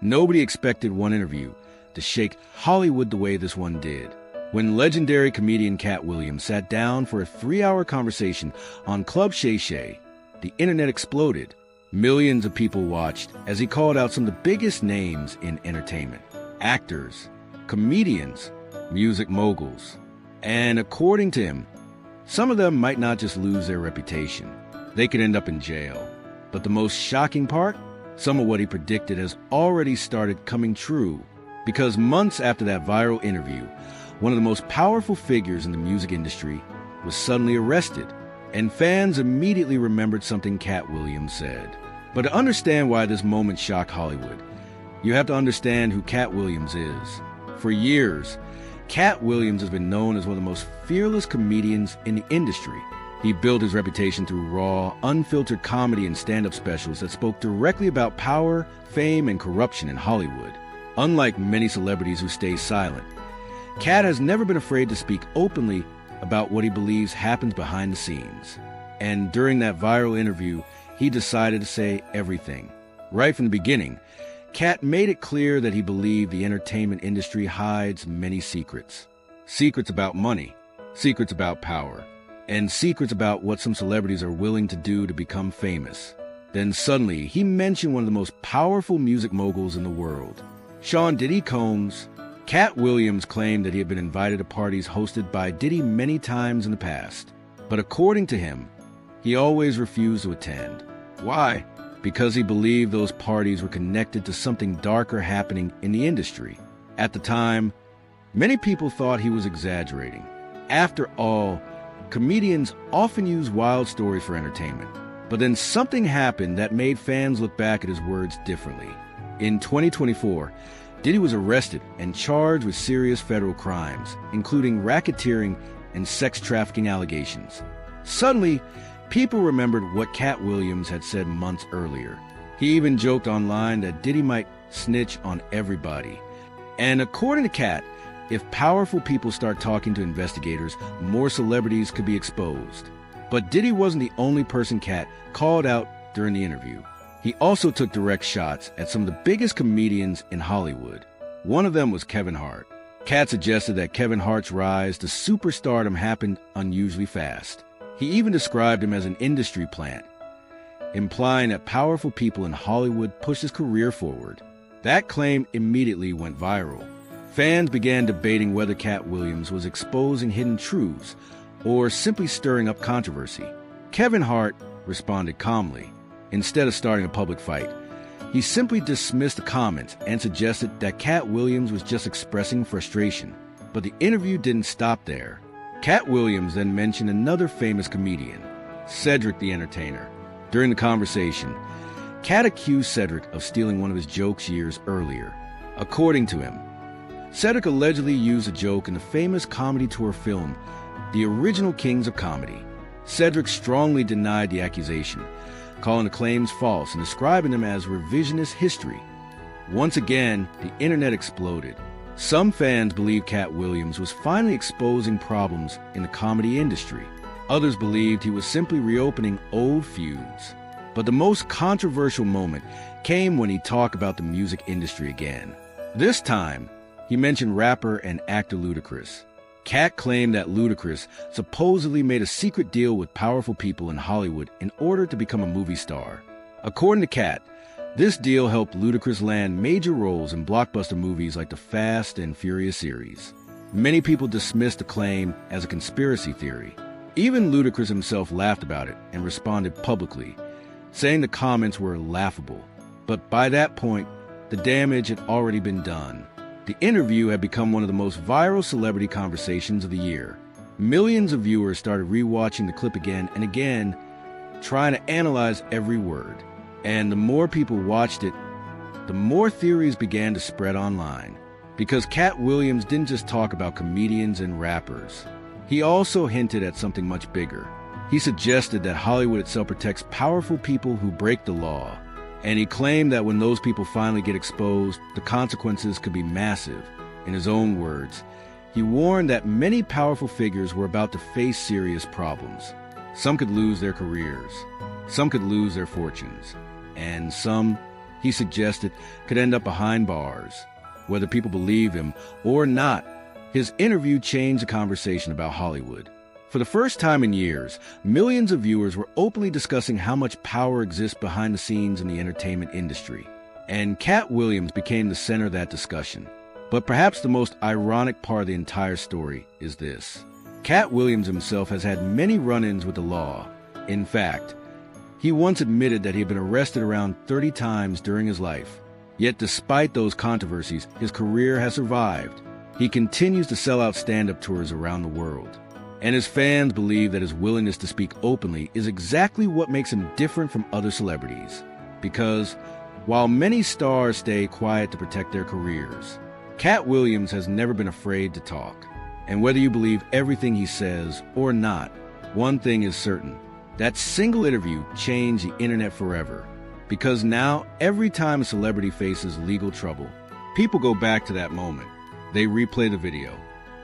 Nobody expected one interview to shake Hollywood the way this one did. When legendary comedian Katt Williams sat down for a 3-hour conversation on Club Shay Shay, the internet exploded. Millions of people watched as he called out some of the biggest names in entertainment: actors, comedians, music moguls. And according to him, some of them might not just lose their reputation, they could end up in jail. But the most shocking part? Some of what he predicted has already started coming true, because months after that viral interview, one of the most powerful figures in the music industry was suddenly arrested, and fans immediately remembered something Katt Williams said. But to understand why this moment shocked Hollywood, you have to understand who Katt Williams is. For years, Katt Williams has been known as one of the most fearless comedians in the industry. He built his reputation through raw, unfiltered comedy and stand-up specials that spoke directly about power, fame, and corruption in Hollywood. Unlike many celebrities who stay silent, Katt has never been afraid to speak openly about what he believes happens behind the scenes. And during that viral interview, he decided to say everything. Right from the beginning, Katt made it clear that he believed the entertainment industry hides many secrets. Secrets about money, secrets about power, and secrets about what some celebrities are willing to do to become famous. Then suddenly, he mentioned one of the most powerful music moguls in the world, Sean Diddy Combs. Katt Williams claimed that he had been invited to parties hosted by Diddy many times in the past. But according to him, he always refused to attend. Why? Because he believed those parties were connected to something darker happening in the industry. At the time, many people thought he was exaggerating. After all, comedians often use wild stories for entertainment. But then something happened that made fans look back at his words differently. In 2024, Diddy was arrested and charged with serious federal crimes, including racketeering and sex trafficking allegations. Suddenly, people remembered what Katt Williams had said months earlier. He even joked online that Diddy might snitch on everybody. And according to Katt, if powerful people start talking to investigators, more celebrities could be exposed. But Diddy wasn't the only person Katt called out during the interview. He also took direct shots at some of the biggest comedians in Hollywood. One of them was Kevin Hart. Katt suggested that Kevin Hart's rise to superstardom happened unusually fast. He even described him as an industry plant, implying that powerful people in Hollywood pushed his career forward. That claim immediately went viral. Fans began debating whether Katt Williams was exposing hidden truths or simply stirring up controversy. Kevin Hart responded calmly. Instead of starting a public fight, he simply dismissed the comments and suggested that Katt Williams was just expressing frustration. But the interview didn't stop there. Katt Williams then mentioned another famous comedian, Cedric the Entertainer. During the conversation, Katt accused Cedric of stealing one of his jokes years earlier. According to him, Cedric allegedly used a joke in the famous comedy tour film, The Original Kings of Comedy. Cedric strongly denied the accusation, calling the claims false and describing them as revisionist history. Once again, the internet exploded. Some fans believed Katt Williams was finally exposing problems in the comedy industry. Others believed he was simply reopening old feuds. But the most controversial moment came when he talked about the music industry again. This time, he mentioned rapper and actor Ludacris. Katt claimed that Ludacris supposedly made a secret deal with powerful people in Hollywood in order to become a movie star. According to Katt, this deal helped Ludacris land major roles in blockbuster movies like the Fast and Furious series. Many people dismissed the claim as a conspiracy theory. Even Ludacris himself laughed about it and responded publicly, saying the comments were laughable. But by that point, the damage had already been done. The interview had become one of the most viral celebrity conversations of the year. Millions of viewers started rewatching the clip again and again, trying to analyze every word. And the more people watched it, the more theories began to spread online. Because Katt Williams didn't just talk about comedians and rappers. He also hinted at something much bigger. He suggested that Hollywood itself protects powerful people who break the law. And he claimed that when those people finally get exposed, the consequences could be massive. In his own words, he warned that many powerful figures were about to face serious problems. Some could lose their careers, some could lose their fortunes, and some he suggested could end up behind bars. Whether people believe him or not, his interview changed the conversation about Hollywood. For the first time in years, millions of viewers were openly discussing how much power exists behind the scenes in the entertainment industry. And Katt Williams became the center of that discussion. But perhaps the most ironic part of the entire story is this. Katt Williams himself has had many run-ins with the law. In fact, he once admitted that he had been arrested around 30 times during his life. Yet despite those controversies, his career has survived. He continues to sell out stand-up tours around the world. And his fans believe that his willingness to speak openly is exactly what makes him different from other celebrities. Because while many stars stay quiet to protect their careers, Katt Williams has never been afraid to talk. And whether you believe everything he says or not, one thing is certain. That single interview changed the internet forever. Because now, every time a celebrity faces legal trouble, people go back to that moment. They replay the video.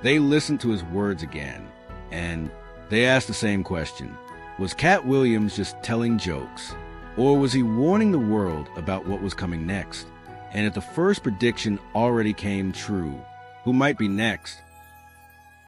They listen to his words again. And they ask the same question. Was Katt Williams just telling jokes? Or was he warning the world about what was coming next? And if the first prediction already came true, who might be next?